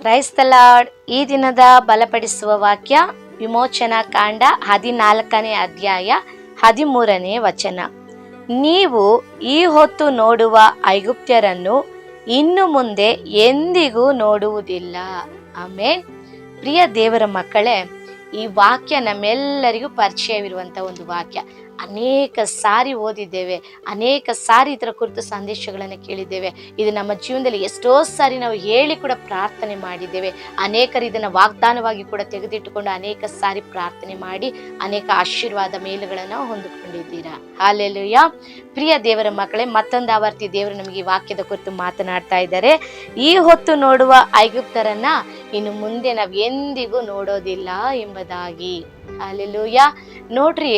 Price the lord. ಈ ದಿನದ ಬಲಪಡಿಸುವ ವಾಕ್ಯ ವಿಮೋಚನಾ ಕಾಂಡ 14ನೇ ಅಧ್ಯಾಯ 13ನೇ ವಚನ. ನೀವು ಈ ಹೊತ್ತು ನೋಡುವ ಐಗುಪ್ತ್ಯರನ್ನು ಇನ್ನು ಮುಂದೆ ಎಂದಿಗೂ ನೋಡುವುದಿಲ್ಲ. ಆಮೇನ್. ಪ್ರಿಯ ದೇವರ ಮಕ್ಕಳೇ, ಈ ವಾಕ್ಯ ನಮ್ಮೆಲ್ಲರಿಗೂ ಪರಿಚಯವಿರುವಂತ ಒಂದು ವಾಕ್ಯ. ಅನೇಕ ಸಾರಿ ಓದಿದ್ದೇವೆ, ಅನೇಕ ಸಾರಿ ಇದರ ಕುರಿತು ಸಂದೇಶಗಳನ್ನು ಕೇಳಿದ್ದೇವೆ. ಇದು ನಮ್ಮ ಜೀವನದಲ್ಲಿ ಎಷ್ಟೋ ಸಾರಿ ನಾವು ಹೇಳಿ ಕೂಡ ಪ್ರಾರ್ಥನೆ ಮಾಡಿದ್ದೇವೆ. ಅನೇಕರು ಇದನ್ನು ವಾಗ್ದಾನವಾಗಿ ಕೂಡ ತೆಗೆದಿಟ್ಟುಕೊಂಡು ಅನೇಕ ಸಾರಿ ಪ್ರಾರ್ಥನೆ ಮಾಡಿ ಅನೇಕ ಆಶೀರ್ವಾದ ಮೇಲುಗಳನ್ನು ಹೊಂದಿಕೊಂಡಿದ್ದೀರಾ. ಹಲ್ಲೆಲೂಯಾ. ಪ್ರಿಯ ದೇವರ ಮಕ್ಕಳೇ, ಮತ್ತೊಂದು ಆವರ್ತಿ ದೇವರು ನಮಗೆ ಈ ವಾಕ್ಯದ ಕುರಿತು ಮಾತನಾಡ್ತಾ ಇದ್ದಾರೆ. ಈ ಹೊತ್ತು ನೋಡುವ ಐಗುಪ್ತರನ್ನ ಇನ್ನು ಮುಂದೆ ನಾವು ಎಂದಿಗೂ ನೋಡೋದಿಲ್ಲ ಎಂಬುದಾಗಿ. ಹಲ್ಲೆಲೂಯಾ. ನೋಡ್ರಿ,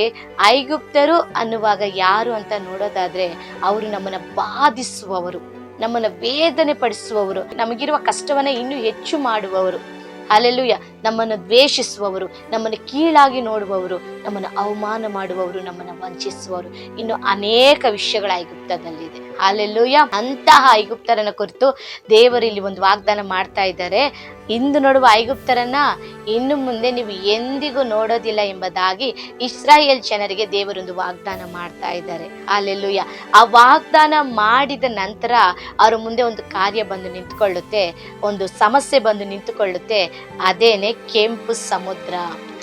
ಐಗುಪ್ತರು ಅನ್ನುವಾಗ ಯಾರು ಅಂತ ನೋಡೋದಾದ್ರೆ, ಅವರು ನಮ್ಮನ್ನ ಬಾಧಿಸುವವರು, ನಮ್ಮನ್ನ ವೇದನೆ ಪಡಿಸುವವರು, ನಮಗಿರುವ ಕಷ್ಟವನ್ನ ಇನ್ನೂ ಹೆಚ್ಚು ಮಾಡುವವರು. ಹಲ್ಲೆಲೂಯಾ. ನಮ್ಮನ್ನು ದ್ವೇಷಿಸುವವರು, ನಮ್ಮನ್ನು ಕೀಳಾಗಿ ನೋಡುವವರು, ನಮ್ಮನ್ನು ಅವಮಾನ ಮಾಡುವವರು, ನಮ್ಮನ್ನು ವಂಚಿಸುವವರು, ಇನ್ನು ಅನೇಕ ವಿಷಯಗಳ ಐಗುಪ್ತದಲ್ಲಿದೆ. ಹಲ್ಲೆಲೂಯಾ. ಅಂತಹ ಐಗುಪ್ತರನ್ನ ಕುರಿತು ದೇವರು ಇಲ್ಲಿ ಒಂದು ವಾಗ್ದಾನ ಮಾಡ್ತಾ ಇದ್ದಾರೆ. ಇಂದು ನೋಡುವ ಐಗುಪ್ತರನ್ನ ಇನ್ನು ಮುಂದೆ ನೀವು ಎಂದಿಗೂ ನೋಡೋದಿಲ್ಲ ಎಂಬುದಾಗಿ ಇಸ್ರಾಯೇಲ್ ಜನರಿಗೆ ದೇವರೊಂದು ವಾಗ್ದಾನ ಮಾಡ್ತಾ ಇದ್ದಾರೆ. ಹಲ್ಲೆಲೂಯಾ. ಆ ವಾಗ್ದಾನ ಮಾಡಿದ ನಂತರ ಅವರ ಮುಂದೆ ಒಂದು ಕಾರ್ಯ ಬಂದು ನಿಂತುಕೊಳ್ಳುತ್ತೆ, ಒಂದು ಸಮಸ್ಯೆ ಬಂದು ನಿಂತುಕೊಳ್ಳುತ್ತೆ. ಅದೇನೆ ಕೆಂಪು ಸಮುದ್ರ.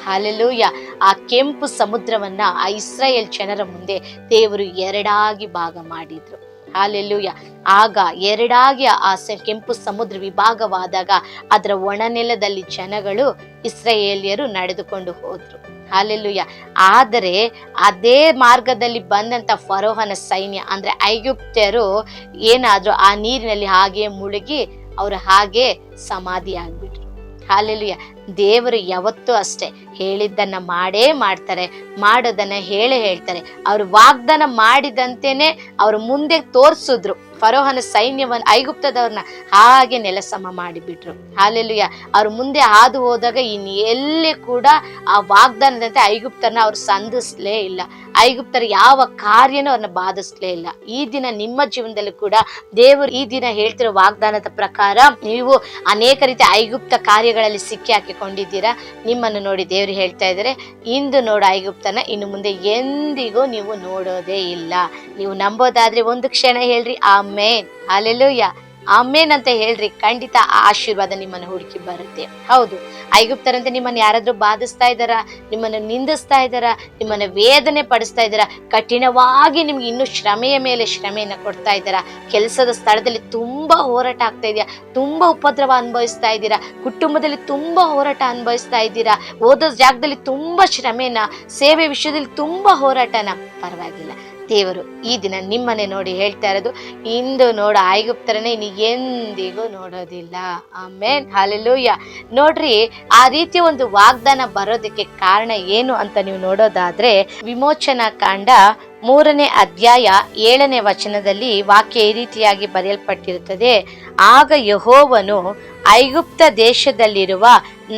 ಹಲ್ಲೆಲೂಯಾ. ಆ ಕೆಂಪು ಸಮುದ್ರವನ್ನ ಆ ಇಸ್ರಾಯೇಲ್ ಜನರ ಮುಂದೆ ದೇವರು ಎರಡಾಗಿ ಭಾಗ ಮಾಡಿದ್ರು. ಹಲ್ಲೆಲೂಯಾ. ಆಗ ಎರಡಾಗಿ ಆ ಕೆಂಪು ಸಮುದ್ರ ವಿಭಾಗವಾದಾಗ ಅದರ ಒಣನೆಲದಲ್ಲಿ ಜನಗಳು, ಇಸ್ರಾಯೇಲಿಯರು ನಡೆದುಕೊಂಡು ಹೋದ್ರು. ಹಲ್ಲೆಲೂಯಾ. ಆದರೆ ಅದೇ ಮಾರ್ಗದಲ್ಲಿ ಬಂದಂತ ಫರೋಹನ ಸೈನ್ಯ ಅಂದ್ರೆ ಐಗುಪ್ತ್ಯರು ಏನಾದ್ರು ಆ ನೀರಿನಲ್ಲಿ ಹಾಗೆ ಮುಳುಗಿ ಅವರು ಹಾಗೆ ಸಮಾಧಿ ಆಗ್ಬಿಟ್ರು. ಹಲ್ಲೆಲೂಯಾ. ದೇವರು ಯಾವತ್ತೂ ಅಷ್ಟೇ ಹೇಳಿದ್ದನ್ನ ಮಾಡೇ ಮಾಡ್ತಾರೆ, ಮಾಡೋದನ್ನ ಹೇಳ್ತಾರೆ. ಅವರು ವಾಗ್ದಾನ ಮಾಡಿದಂತೆನೆ ಅವರು ಮುಂದೆ ತೋರ್ಸಿದ್ರು. ಫರೋಹನ ಸೈನ್ಯವನ್ನ, ಐಗುಪ್ತದವ್ರನ್ನ ಹಾಗೆ ನೆಲಸಮ ಮಾಡಿಬಿಟ್ರು. ಹಲ್ಲೆಲೂಯಾ. ಅವ್ರ ಮುಂದೆ ಹಾದು ಹೋದಾಗ ಇನ್ನು ಎಲ್ಲಿ ಕೂಡ ಆ ವಾಗ್ದಾನದಂತೆ ಐಗುಪ್ತರನ್ನ ಅವ್ರು ಸಂಧಿಸ್ಲೇ ಇಲ್ಲ. ಐಗುಪ್ತರ ಯಾವ ಕಾರ್ಯನೂ ಅವ್ರನ್ನ ಬಾಧಿಸ್ಲೇ ಇಲ್ಲ. ಈ ದಿನ ನಿಮ್ಮ ಜೀವನದಲ್ಲಿ ಕೂಡ ದೇವರು ಈ ದಿನ ಹೇಳ್ತಿರೋ ವಾಗ್ದಾನದ ಪ್ರಕಾರ ನೀವು ಅನೇಕ ರೀತಿಯ ಐಗುಪ್ತ ಕಾರ್ಯಗಳಲ್ಲಿ ಸಿಕ್ಕಿ ಹಾಕಿಕೊಂಡಿದ್ದೀರಾ. ನಿಮ್ಮನ್ನು ನೋಡಿ ದೇವರು ಹೇಳ್ತಾ ಇದ್ದಾರೆ, ಇಂದು ನೋಡು ಐಗುಪ್ತನ ಇನ್ನು ಮುಂದೆ ಎಂದಿಗೂ ನೀವು ನೋಡೋದೇ ಇಲ್ಲ. ನೀವು ನಂಬೋದಾದ್ರೆ ಒಂದು ಕ್ಷಣ ಹೇಳ್ರಿ ಆಮೇನ್. ಹಲ್ಲೆಲೂಯಾ. ಆಮೇನ್ ಅಂತ ಹೇಳ್ರಿ. ಖಂಡಿತ ಆ ಆಶೀರ್ವಾದ ನಿಮ್ಮನ್ನು ಹುಡುಕಿ ಬರುತ್ತೆ. ಹೌದು, ಐಗುಪ್ತರಂತೆ ನಿಮ್ಮನ್ನು ಯಾರಾದ್ರೂ ಬಾಧಿಸ್ತಾ ಇದ್ದಾರಾ, ನಿಮ್ಮನ್ನು ನಿಂದಿಸ್ತಾ ಇದ್ದಾರಾ, ನಿಮ್ಮನ್ನು ವೇದನೆ ಪಡಿಸ್ತಾ ಇದ್ದಾರಾ, ಕಠಿಣವಾಗಿ ನಿಮ್ಗೆ ಇನ್ನೂ ಶ್ರಮೆಯ ಮೇಲೆ ಶ್ರಮೆಯನ್ನ ಕೊಡ್ತಾ ಇದ್ದಾರಾ, ಕೆಲಸದ ಸ್ಥಳದಲ್ಲಿ ತುಂಬಾ ಹೋರಾಟ ಆಗ್ತಾ ಇದೆಯಾ, ತುಂಬಾ ಉಪದ್ರವ ಅನುಭವಿಸ್ತಾ ಇದ್ದೀರಾ, ಕುಟುಂಬದಲ್ಲಿ ತುಂಬಾ ಹೋರಾಟ ಅನುಭವಿಸ್ತಾ ಇದ್ದೀರಾ, ಓದೋ ಜಾಗದಲ್ಲಿ ತುಂಬಾ ಶ್ರಮೆನ, ಸೇವೆ ವಿಷಯದಲ್ಲಿ ತುಂಬಾ ಹೋರಾಟನ, ಪರವಾಗಿಲ್ಲ. ದೇವರು ಈ ದಿನ ನಿಮ್ಮನ್ನೇ ನೋಡಿ ಹೇಳ್ತಾ ಇರೋದು, ಇಂದು ನೋಡ ಐಗುಪ್ತರನ್ನ ಇನ್ನು ಎಂದಿಗೂ ನೋಡೋದಿಲ್ಲ. ಆಮೇನ್. ಹಲ್ಲೆಲೂಯಾ. ನೋಡ್ರಿ, ಆ ರೀತಿಯ ಒಂದು ವಾಗ್ದಾನ ಬರೋದಕ್ಕೆ ಕಾರಣ ಏನು ಅಂತ ನೀವು ನೋಡೋದಾದ್ರೆ, ವಿಮೋಚನಾ ಕಾಂಡ 3ನೇ ಅಧ್ಯಾಯ 7ನೇ ವಚನದಲ್ಲಿ ವಾಕ್ಯ ಈ ರೀತಿಯಾಗಿ ಬರೆಯಲ್ಪಟ್ಟಿರುತ್ತದೆ. ಆಗ ಯೆಹೋವನು ಐಗುಪ್ತ ದೇಶದಲ್ಲಿರುವ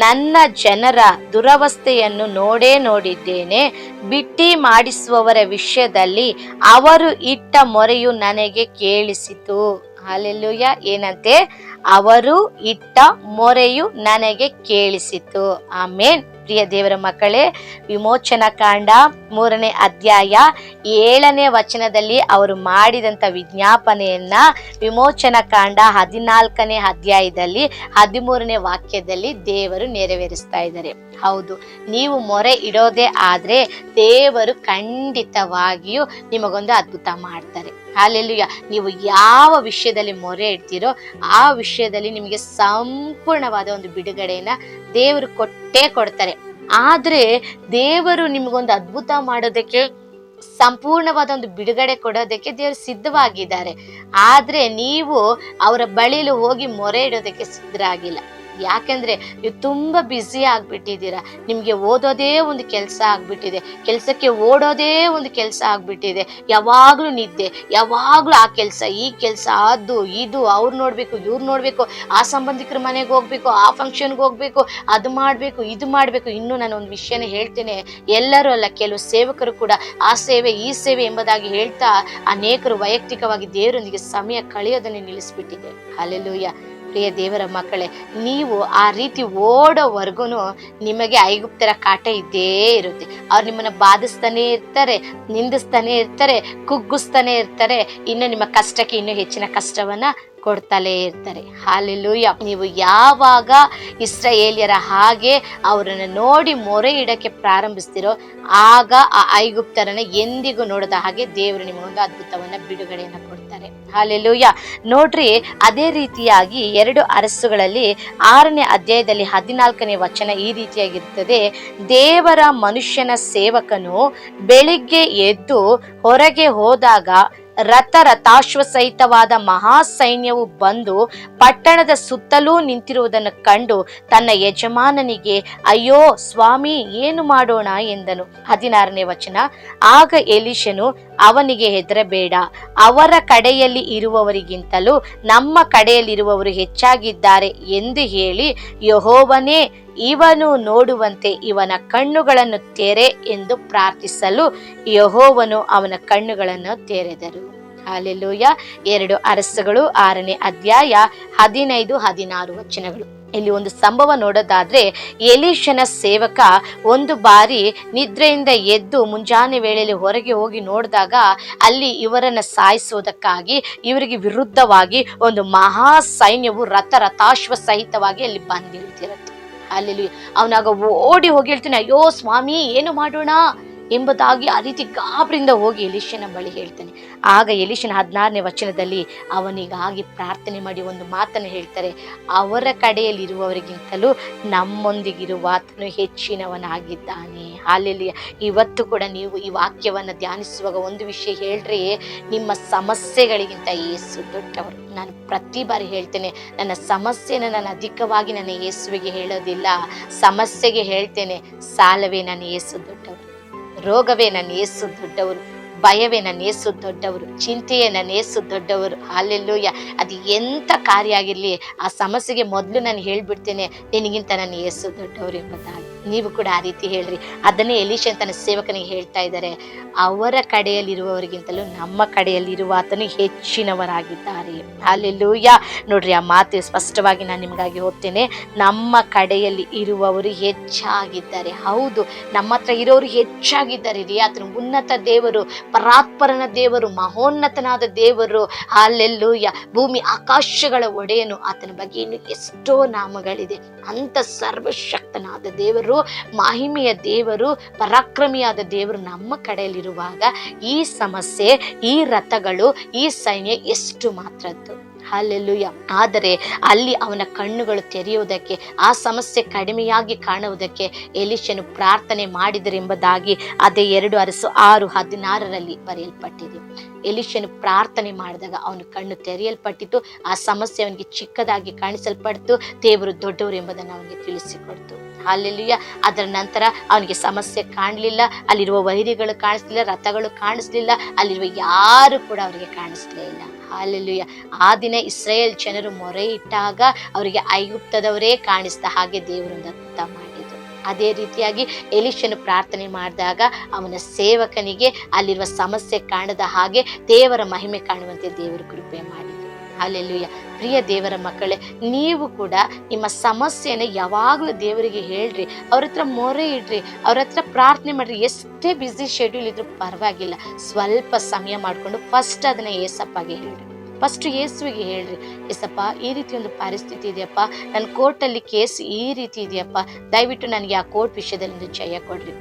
ನನ್ನ ಜನರ ದುರವಸ್ಥೆಯನ್ನು ನೋಡಿದ್ದೇನೆ. ಬಿಟ್ಟಿ ಮಾಡಿಸುವವರ ವಿಷಯದಲ್ಲಿ ಅವರು ಇಟ್ಟ ಮೊರೆಯು ನನಗೆ ಕೇಳಿಸಿತು. ಹಲ್ಲೆಲೂಯಾ. ಏನಂತೆ? ಅವರು ಇಟ್ಟ ಮೊರೆಯು ನನಗೆ ಕೇಳಿಸಿತು. ಆಮೇನ್. ಪ್ರಿಯ ದೇವರ ಮಕ್ಕಳೇ, ವಿಮೋಚನಾ ಕಾಂಡ 3ನೇ ಅಧ್ಯಾಯ 7ನೇ ವಚನದಲ್ಲಿ ಅವರು ಮಾಡಿದಂತ ವಿಜ್ಞಾಪನೆಯನ್ನ ವಿಮೋಚನಾ ಕಾಂಡ 14ನೇ ಅಧ್ಯಾಯದಲ್ಲಿ 13ನೇ ವಾಕ್ಯದಲ್ಲಿ ದೇವರು ನೆರವೇರಿಸ್ತಾ ಇದ್ದಾರೆ. ಹೌದು, ನೀವು ಮೊರೆ ಇಡೋದೇ ಆದ್ರೆ ದೇವರು ಖಂಡಿತವಾಗಿಯೂ ನಿಮಗೊಂದು ಅದ್ಭುತ ಮಾಡ್ತಾರೆ. ಹಲ್ಲೆಲೂಯಾ. ನೀವು ಯಾವ ವಿಷಯದಲ್ಲಿ ಮೊರೆ ಇಡ್ತೀರೋ ಆ ವಿಷಯದಲ್ಲಿ ನಿಮಗೆ ಸಂಪೂರ್ಣವಾದ ಒಂದು ಬಿಡುಗಡೆಯನ್ನ ದೇವರು ಕೊಟ್ಟೇ ಕೊಡ್ತಾರೆ. ಆದ್ರೆ ದೇವರು ನಿಮಗೊಂದು ಅದ್ಭುತ ಮಾಡೋದಕ್ಕೆ, ಸಂಪೂರ್ಣವಾದ ಒಂದು ಬಿಡುಗಡೆ ಕೊಡೋದಕ್ಕೆ ದೇವರು ಸಿದ್ಧವಾಗಿದ್ದಾರೆ. ಆದ್ರೆ ನೀವು ಅವರ ಬಳಿಲು ಹೋಗಿ ಮೊರೆ ಇಡೋದಕ್ಕೆ ಸಿದ್ಧರಾಗಿಲ್ಲ. ಯಾಕಂದ್ರೆ ನೀವು ತುಂಬಾ ಬ್ಯುಸಿ ಆಗ್ಬಿಟ್ಟಿದ್ದೀರಾ. ನಿಮ್ಗೆ ಓದೋದೇ ಒಂದು ಕೆಲಸ ಆಗ್ಬಿಟ್ಟಿದೆ, ಕೆಲಸಕ್ಕೆ ಓಡೋದೇ ಒಂದು ಕೆಲಸ ಆಗ್ಬಿಟ್ಟಿದೆ. ಯಾವಾಗ್ಲೂ ನಿದ್ದೆ, ಯಾವಾಗ್ಲೂ ಆ ಕೆಲಸ, ಈ ಕೆಲಸ, ಅದು ಇದು, ಅವ್ರು ನೋಡ್ಬೇಕು, ಇವ್ರು ನೋಡ್ಬೇಕು, ಆ ಸಂಬಂಧಿಕರ ಮನೆಗೆ ಹೋಗ್ಬೇಕು, ಆ ಫಂಕ್ಷನ್ಗೆ ಹೋಗ್ಬೇಕು, ಅದು ಮಾಡ್ಬೇಕು, ಇದು ಮಾಡ್ಬೇಕು. ಇನ್ನು ನಾನು ಒಂದು ವಿಷಯನೇ ಹೇಳ್ತೇನೆ, ಎಲ್ಲರೂ ಅಲ್ಲ, ಕೆಲವು ಸೇವಕರು ಕೂಡ ಆ ಸೇವೆ ಈ ಸೇವೆ ಎಂಬುದಾಗಿ ಹೇಳ್ತಾ ಅನೇಕರು ವೈಯಕ್ತಿಕವಾಗಿ ದೇವರೊಂದಿಗೆ ಸಮಯ ಕಳೆಯೋದನ್ನೇ ನಿಲ್ಲಿಸ್ಬಿಟ್ಟಿದೆ. ಹಲ್ಲೆಲೂಯಾ. ಪ್ರಿಯ ದೇವರ ಮಕ್ಕಳೇ, ನೀವು ಆ ರೀತಿ ಓಡೋವರೆಗೂ ನಿಮಗೆ ಐಗುಪ್ತರ ಕಾಟ ಇದ್ದೇ ಇರುತ್ತೆ. ಅವ್ರು ನಿಮ್ಮನ್ನ ಬಾಧಿಸ್ತಾನೆ ಇರ್ತಾರೆ, ನಿಂದಿಸ್ತಾನೆ ಇರ್ತಾರೆ, ಕುಗ್ಗಿಸ್ತಾನೆ ಇರ್ತಾರೆ, ಇನ್ನು ನಿಮ್ಮ ಕಷ್ಟಕ್ಕೆ ಇನ್ನೂ ಹೆಚ್ಚಿನ ಕಷ್ಟವನ್ನ ಕೊಡ್ತಲೇ ಇರ್ತಾರೆ. ಹಾಲೆಲೂಯ. ನೀವು ಯಾವಾಗ ಇಸ್ರಾಯೇಲ್ಯರ ಹಾಗೆ ಅವರನ್ನು ನೋಡಿ ಮೊರೆ ಇಡಕ್ಕೆ ಪ್ರಾರಂಭಿಸ್ತಿರೋ ಆಗ ಆ ಐಗುಪ್ತರನ್ನ ಎಂದಿಗೂ ನೋಡದ ಹಾಗೆ ದೇವರು ನಿಮಗೊಂದು ಅದ್ಭುತವನ್ನ ಬಿಡುಗಡೆಯನ್ನ ಕೊಡ್ತಾರೆ. ಹಾಲೆಲೂಯ. ನೋಡ್ರಿ, ಅದೇ ರೀತಿಯಾಗಿ 2 ಅರಸುಗಳಲ್ಲಿ 6ನೇ ಅಧ್ಯಾಯದಲ್ಲಿ 14ನೇ ವಚನ ಈ ರೀತಿಯಾಗಿರ್ತದೆ. ದೇವರ ಮನುಷ್ಯನ ಸೇವಕನು ಬೆಳಿಗ್ಗೆ ಎದ್ದು ಹೊರಗೆ ಹೋದಾಗ ರಥಾಶ್ವ ಸಹಿತವಾದ ಮಹಾ ಸೈನ್ಯವು ಬಂದು ಪಟ್ಟಣದ ಸುತ್ತಲೂ ನಿಂತಿರುವುದನ್ನು ಕಂಡು ತನ್ನ ಯಜಮಾನನಿಗೆ, ಅಯ್ಯೋ ಸ್ವಾಮಿ, ಏನು ಮಾಡೋಣ ಎಂದನು. 16ನೇ ವಚನ. ಆಗ ಎಲೀಷನು ಅವನಿಗೆ, ಹೆದರಬೇಡ, ಅವರ ಕಡೆಯಲ್ಲಿ ಇರುವವರಿಗಿಂತಲೂ ನಮ್ಮ ಕಡೆಯಲ್ಲಿರುವವರು ಹೆಚ್ಚಾಗಿದ್ದಾರೆ ಎಂದು ಹೇಳಿ, ಯೆಹೋವನೇ, ಇವನು ನೋಡುವಂತೆ ಇವನ ಕಣ್ಣುಗಳನ್ನು ತೆರೆ ಎಂದು ಪ್ರಾರ್ಥಿಸಲು ಯೆಹೋವನು ಅವನ ಕಣ್ಣುಗಳನ್ನು ತೆರೆದರು. ಹಾಲೆಲೂಯ. 2 ಅರಸುಗಳು 6ನೇ ಅಧ್ಯಾಯ 15-16 ವಚನಗಳು. ಇಲ್ಲಿ ಒಂದು ಸಂಭವ ನೋಡೋದಾದ್ರೆ, ಎಲೀಷನ ಸೇವಕ ಒಂದು ಬಾರಿ ನಿದ್ರೆಯಿಂದ ಎದ್ದು ಮುಂಜಾನೆ ವೇಳೆಯಲ್ಲಿ ಹೊರಗೆ ಹೋಗಿ ನೋಡಿದಾಗ ಅಲ್ಲಿ ಇವರನ್ನ ಸಾಯಿಸುವುದಕ್ಕಾಗಿ ಇವರಿಗೆ ವಿರುದ್ಧವಾಗಿ ಒಂದು ಮಹಾ ಸೈನ್ಯವು ರಥಾಶ್ವ ಸಹಿತವಾಗಿ ಅಲ್ಲಿ ಬಂದಿರ್ತಿರತ್ತೆ. ಅಲ್ಲಿ ಅವನಾಗ ಓಡಿ ಹೋಗಿ ಹೇಳ್ತಾನೆ, ಅಯ್ಯೋ ಸ್ವಾಮಿ, ಏನು ಮಾಡೋಣ ಎಂಬುದಾಗಿ ಆ ರೀತಿ ಗಾಬರಿಂದ ಹೋಗಿ ಎಲೀಷನ ಬಳಿ ಹೇಳ್ತಾನೆ. ಆಗ ಎಲೀಷನ 16ನೇ ವಚನದಲ್ಲಿ ಅವನಿಗಾಗಿ ಪ್ರಾರ್ಥನೆ ಮಾಡಿ ಒಂದು ಮಾತನ್ನು ಹೇಳ್ತಾರೆ, ಅವರ ಕಡೆಯಲ್ಲಿರುವವರಿಗಿಂತಲೂ ನಮ್ಮೊಂದಿಗಿರುವ ಆತನು ಹೆಚ್ಚಿನವನಾಗಿದ್ದಾನೆ. ಹಾಲೆಲೂಯ. ಇವತ್ತು ಕೂಡ ನೀವು ಈ ವಾಕ್ಯವನ್ನು ಧ್ಯಾನಿಸುವಾಗ ಒಂದು ವಿಷಯ ಹೇಳ್ರಿ, ನಿಮ್ಮ ಸಮಸ್ಯೆಗಳಿಗಿಂತ ಯೇಸು ದೊಡ್ಡವರು. ನಾನು ಪ್ರತಿ ಬಾರಿ ಹೇಳ್ತೇನೆ, ನನ್ನ ಸಮಸ್ಯೆನ ನಾನು ಅಧಿಕವಾಗಿ ನನ್ನ ಯೇಸುವಿಗೆ ಹೇಳೋದಿಲ್ಲ. ಸಮಸ್ಯೆಗೆ ಹೇಳ್ತೇನೆ, ಸಾಲವೇ ನನ್ನ ಯೇಸು ದೊಡ್ಡವರು, ರೋಗವೇ ನನ್ನ ಯೇಸು ದೊಡ್ಡವರು, ಭಯವೇ ನನ್ನ ಯೇಸು ದೊಡ್ಡವರು, ಚಿಂತೆಯೇ ನನ್ನ ಯೇಸು ದೊಡ್ಡವರು. ಹಾಲೆಲೂಯ. ಅದು ಎಂಥ ಕಾರ್ಯ ಆಗಿರಲಿ, ಆ ಸಮಸ್ಯೆಗೆ ಮೊದಲು ನಾನು ಹೇಳ್ಬಿಡ್ತೇನೆ, ನಿನಗಿಂತ ನನ್ನ ಯೇಸು ದೊಡ್ಡವರು ಎಂಬುದಾಗಿ. ನೀವು ಕೂಡ ಆ ರೀತಿ ಹೇಳ್ರಿ. ಅದನ್ನೇ ಎಲೀಷನ್ ತನ್ನ ಸೇವಕನಿಗೆ ಹೇಳ್ತಾ ಇದ್ದಾರೆ, ಅವರ ಕಡೆಯಲ್ಲಿರುವವರಿಗಿಂತಲೂ ನಮ್ಮ ಕಡೆಯಲ್ಲಿರುವ ಆತನು ಹೆಚ್ಚಿನವರಾಗಿದ್ದಾರೆ. ಹಾಲೆಲೂಯ. ನೋಡ್ರಿ, ಆ ಮಾತು ಸ್ಪಷ್ಟವಾಗಿ ನಾನು ನಿಮಗಾಗಿ ಓದ್ತೇನೆ. ನಮ್ಮ ಕಡೆಯಲ್ಲಿ ಇರುವವರು ಹೆಚ್ಚಾಗಿದ್ದಾರೆ. ಹೌದು, ನಮ್ಮ ಹತ್ರ ಇರೋರು ಹೆಚ್ಚಾಗಿದ್ದಾರೆ ರೀ. ಆತನು ಉನ್ನತ ದೇವರು, ಪರಾತ್ಪರನ ದೇವರು, ಮಹೋನ್ನತನಾದ ದೇವರು. ಹಾಲೆಲೂಯ. ಭೂಮಿ ಆಕಾಶಗಳ ಒಡೆಯನು. ಆತನ ಬಗ್ಗೆ ಇನ್ನು ಎಷ್ಟೋ ನಾಮಗಳಿದೆ. ಅಂತ ಸರ್ವಶಕ್ತನಾದ ದೇವರು, ಮಹಿಮೆಯ ದೇವರು, ಪರಾಕ್ರಮಿಯಾದ ದೇವರು ನಮ್ಮ ಕಡೆಯಲ್ಲಿರುವಾಗ ಈ ಸಮಸ್ಯೆ, ಈ ರಥಗಳು, ಈ ಸೈನ್ಯ ಎಷ್ಟು ಮಾತ್ರದ್ದು. ಹಾಲೆಲೂಯ. ಆದರೆ ಅಲ್ಲಿ ಅವನ ಕಣ್ಣುಗಳು ತೆರೆಯುವುದಕ್ಕೆ, ಆ ಸಮಸ್ಯೆ ಕಡಿಮೆಯಾಗಿ ಕಾಣುವುದಕ್ಕೆ ಎಲೀಷನು ಪ್ರಾರ್ಥನೆ ಮಾಡಿದರೆಂಬುದಾಗಿ ಅದೇ 2 ಅರಸು 6:16 ಬರೆಯಲ್ಪಟ್ಟಿದೆ. ಎಲೀಷನು ಪ್ರಾರ್ಥನೆ ಮಾಡಿದಾಗ ಅವನ ಕಣ್ಣು ತೆರೆಯಲ್ಪಟ್ಟಿತು. ಆ ಸಮಸ್ಯೆ ಅವನಿಗೆ ಚಿಕ್ಕದಾಗಿ ಕಾಣಿಸಲ್ಪಡ್ತು. ದೇವರು ದೊಡ್ಡವರು ಎಂಬುದನ್ನು ಅವನಿಗೆ ತಿಳಿಸಿಕೊಡ್ತು. ಹಾಲೆಲೂಯ. ಅದರ ನಂತರ ಅವನಿಗೆ ಸಮಸ್ಯೆ ಕಾಣಲಿಲ್ಲ, ಅಲ್ಲಿರುವ ವೈರಿಗಳು ಕಾಣಿಸ್ಲಿಲ್ಲ, ರಥಗಳು ಕಾಣಿಸ್ಲಿಲ್ಲ, ಅಲ್ಲಿರುವ ಯಾರು ಕೂಡ ಅವರಿಗೆ ಕಾಣಿಸ್ಲೇ ಇಲ್ಲ. ಹಾಲೆಲೂಯ. ಆ ದಿನ ಇಸ್ರಾಯೇಲ್ ಜನರು ಮೊರೆ ಇಟ್ಟಾಗ ಅವರಿಗೆ ಐಗುಪ್ತದವರೇ ಕಾಣಿಸ್ದ ಹಾಗೆ ದೇವರೊಂದು ಅದ್ಭುತ ಮಾಡಿದ್ರು. ಅದೇ ರೀತಿಯಾಗಿ ಎಲೀಷನು ಪ್ರಾರ್ಥನೆ ಮಾಡಿದಾಗ ಅವನ ಸೇವಕನಿಗೆ ಅಲ್ಲಿರುವ ಸಮಸ್ಯೆ ಕಾಣದ ಹಾಗೆ ದೇವರ ಮಹಿಮೆ ಕಾಣುವಂತೆ ದೇವರು ಕೃಪೆ ಮಾಡಿದ್ರು. ಹಾಲೆಲೂಯ. ಪ್ರಿಯ ದೇವರ ಮಕ್ಕಳೇ, ನೀವು ಕೂಡ ನಿಮ್ಮ ಸಮಸ್ಯೆನ ಯಾವಾಗಲೂ ದೇವರಿಗೆ ಹೇಳ್ರಿ, ಅವ್ರ ಹತ್ರ ಮೊರೆ ಇಡ್ರಿ, ಅವ್ರ ಹತ್ರ ಪ್ರಾರ್ಥನೆ ಮಾಡ್ರಿ. ಎಷ್ಟೇ ಬ್ಯುಸಿ ಶೆಡ್ಯೂಲ್ ಇದ್ರೂ ಪರವಾಗಿಲ್ಲ, ಸ್ವಲ್ಪ ಸಮಯ ಮಾಡಿಕೊಂಡು ಫಸ್ಟ್ ಅದನ್ನ ಏಸಪ್ಪಗೆ ಹೇಳ್ರಿ. ಫಸ್ಟ್ ಯೇಸುವಿಗೆ ಹೇಳ್ರಿ, ಏಸಪ್ಪ, ಈ ರೀತಿ ಒಂದು ಪರಿಸ್ಥಿತಿ ಇದೆಯಪ್ಪ, ನನ್ನ ಕೋರ್ಟಲ್ಲಿ ಕೇಸ್ ಈ ರೀತಿ ಇದೆಯಪ್ಪ, ದಯವಿಟ್ಟು ನನಗೆ ಆ ಕೋರ್ಟ್ ವಿಷಯದಲ್ಲಿ ಒಂದು ಜಯ ಕೊಡ್ರಿ.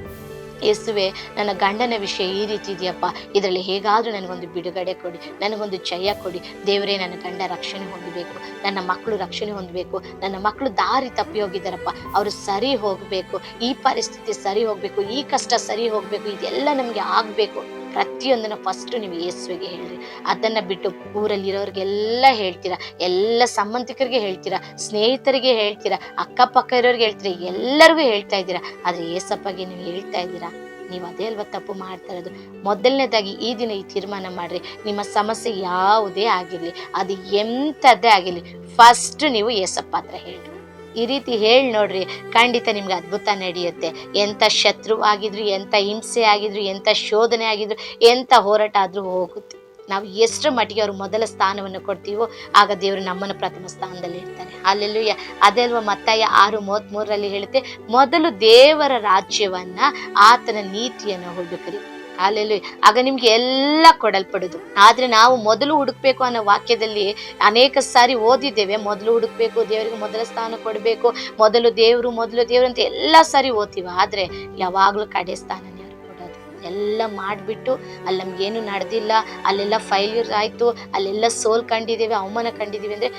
ಯೇಸುವೆ, ನನ್ನ ಗಂಡನ ವಿಷಯ ಈ ರೀತಿ ಇದೆಯಪ್ಪ, ಇದರಲ್ಲಿ ಹೇಗಾದರೂ ನನಗೊಂದು ಬಿಡುಗಡೆ ಕೊಡಿ, ನನಗೊಂದು ಜಯ ಕೊಡಿ. ದೇವರೇ, ನನ್ನ ಗಂಡ ರಕ್ಷಣೆ ಹೊಂದಬೇಕು, ನನ್ನ ಮಕ್ಕಳು ರಕ್ಷಣೆ ಹೊಂದಬೇಕು, ನನ್ನ ಮಕ್ಕಳು ದಾರಿ ತಪ್ಪಿ ಹೋಗಿದ್ದಾರಪ್ಪ, ಅವರು ಸರಿ ಹೋಗಬೇಕು, ಈ ಪರಿಸ್ಥಿತಿ ಸರಿ ಹೋಗಬೇಕು, ಈ ಕಷ್ಟ ಸರಿ ಹೋಗಬೇಕು, ಇದೆಲ್ಲ ನಮಗೆ ಆಗಬೇಕು. ಪ್ರತಿಯೊಂದನ್ನು ಫಸ್ಟು ನೀವು ಯೇಸುವಿಗೆ ಹೇಳ್ರಿ. ಅದನ್ನು ಬಿಟ್ಟು ಊರಲ್ಲಿರೋರಿಗೆಲ್ಲ ಹೇಳ್ತೀರಾ, ಎಲ್ಲ ಸಂಬಂಧಿಕರಿಗೆ ಹೇಳ್ತೀರಾ, ಸ್ನೇಹಿತರಿಗೆ ಹೇಳ್ತೀರಾ, ಅಕ್ಕಪಕ್ಕ ಇರೋರಿಗೆ ಹೇಳ್ತೀರಾ, ಎಲ್ಲರಿಗೂ ಹೇಳ್ತಾ ಇದ್ದೀರಾ. ಆದರೆ ಯೇಸಪ್ಪಗೆ ನೀವು ಹೇಳ್ತಾ ಇದ್ದೀರಾ? ನೀವು ಅದೇ ಅಲ್ವಾ ತಪ್ಪು ಮಾಡ್ತಾ ಇರೋದು. ಮೊದಲನೇದಾಗಿ ಈ ದಿನ ಈ ತೀರ್ಮಾನ ಮಾಡ್ರಿ, ನಿಮ್ಮ ಸಮಸ್ಯೆ ಯಾವುದೇ ಆಗಿರಲಿ, ಅದು ಎಂಥದ್ದೇ ಆಗಿರಲಿ, ಫಸ್ಟ್ ನೀವು ಯೇಸಪ್ಪ ಹತ್ರ ಹೇಳ್ರಿ. ಈ ರೀತಿ ಹೇಳಿ ನೋಡ್ರಿ, ಖಂಡಿತ ನಿಮ್ಗೆ ಅದ್ಭುತ ನಡೆಯುತ್ತೆ. ಎಂಥ ಶತ್ರು ಆಗಿದ್ರು, ಎಂಥ ಹಿಂಸೆ ಆಗಿದ್ರು, ಎಂಥ ಶೋಧನೆ ಆಗಿದ್ರು, ಎಂಥ ಹೋರಾಟ ಆದರೂ ಹೋಗುತ್ತೆ. ನಾವು ಎಷ್ಟರ ಮಟ್ಟಿಗೆ ಅವ್ರು ಮೊದಲ ಸ್ಥಾನವನ್ನು ಕೊಡ್ತೀವೋ ಆಗ ದೇವರು ನಮ್ಮನ್ನು ಪ್ರಥಮ ಸ್ಥಾನದಲ್ಲಿ ಇಡ್ತಾರೆ. ಅಲ್ಲೆಲ್ಲೂಯ್ಯ. ಅದಲ್ವ ಮತ್ತಾಯ 6:33 ಹೇಳುತ್ತೆ, ಮೊದಲು ದೇವರ ರಾಜ್ಯವನ್ನ ಆತನ ನೀತಿಯನ್ನು ಹುಡುಕರಿ. ಅಲ್ಲೆಲ್ಲೂಯ್ಯ. ಆಗ ನಿಮ್ಗೆ ಎಲ್ಲ ಕೊಡಲ್ಪಡುದು. ಆದ್ರೆ ನಾವು ಮೊದಲು ಹುಡುಕ್ಬೇಕು ಅನ್ನೋ ವಾಕ್ಯದಲ್ಲಿ ಅನೇಕ ಸಾರಿ ಓದಿದ್ದೇವೆ. ಮೊದಲು ಹುಡುಕ್ಬೇಕು, ದೇವರಿಗೆ ಮೊದಲ ಸ್ಥಾನ ಕೊಡ್ಬೇಕು, ಮೊದಲು ದೇವ್ರು ಅಂತ ಎಲ್ಲಾ ಸಾರಿ ಓದ್ತೀವಿ. ಆದ್ರೆ ಯಾವಾಗ್ಲೂ ಕಡೆ ಸ್ಥಾನನೇ ಅವ್ರು ಕೊಡೋದು. ಎಲ್ಲ ಮಾಡ್ಬಿಟ್ಟು ಅಲ್ಲಿ ನಮ್ಗೇನು ನಡೆದಿಲ್ಲ, ಅಲ್ಲೆಲ್ಲ ಫೈಲ್ಯೂರ್ ಆಯ್ತು, ಅಲ್ಲೆಲ್ಲ ಸೋಲ್ ಕಂಡಿದ್ದೇವೆ, ಅವಮಾನ ಕಂಡಿದ್ದೀವಿ ಅಂದ್ರೆ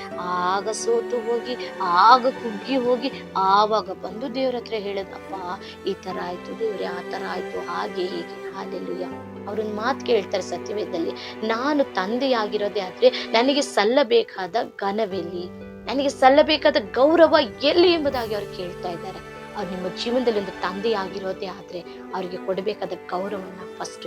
ಆಗ ಸೋತು ಹೋಗಿ, ಆಗ ಕುಗ್ಗಿ ಹೋಗಿ, ಆವಾಗ ಬಂದು ದೇವ್ರ ಹತ್ರ ಹೇಳೋದಪ್ಪ ಈ ತರ ಆಯ್ತು ದೇವ್ರೆ, ಆ ತರ ಆಯ್ತು, ಹಾಗೆ ಹೀಗೆ. ಹಾಲೆಲೂಯ್ಯ. ಅವ್ರೊಂದು ಮಾತು ಕೇಳ್ತಾರೆ ಸತ್ಯವೇದದಲ್ಲಿ, ನಾನು ತಂದೆಯಾಗಿರೋದೇ ಆದ್ರೆ ನನಗೆ ಸಲ್ಲಬೇಕಾದ ಘನವೆಲ್ಲಿ, ನನಗೆ ಸಲ್ಲಬೇಕಾದ ಗೌರವ ಎಲ್ಲಿ ಎಂಬುದಾಗಿ ಅವ್ರು ಕೇಳ್ತಾ ಇದ್ದಾರೆ. ಅವ್ರು ನಿಮ್ಮ ಜೀವನದಲ್ಲಿ ಒಂದು ತಂದೆಯಾಗಿರೋದೇ ಆದ್ರೆ ಅವ್ರಿಗೆ ಕೊಡಬೇಕಾದ ಗೌರವನ ಫಸ್ಟ್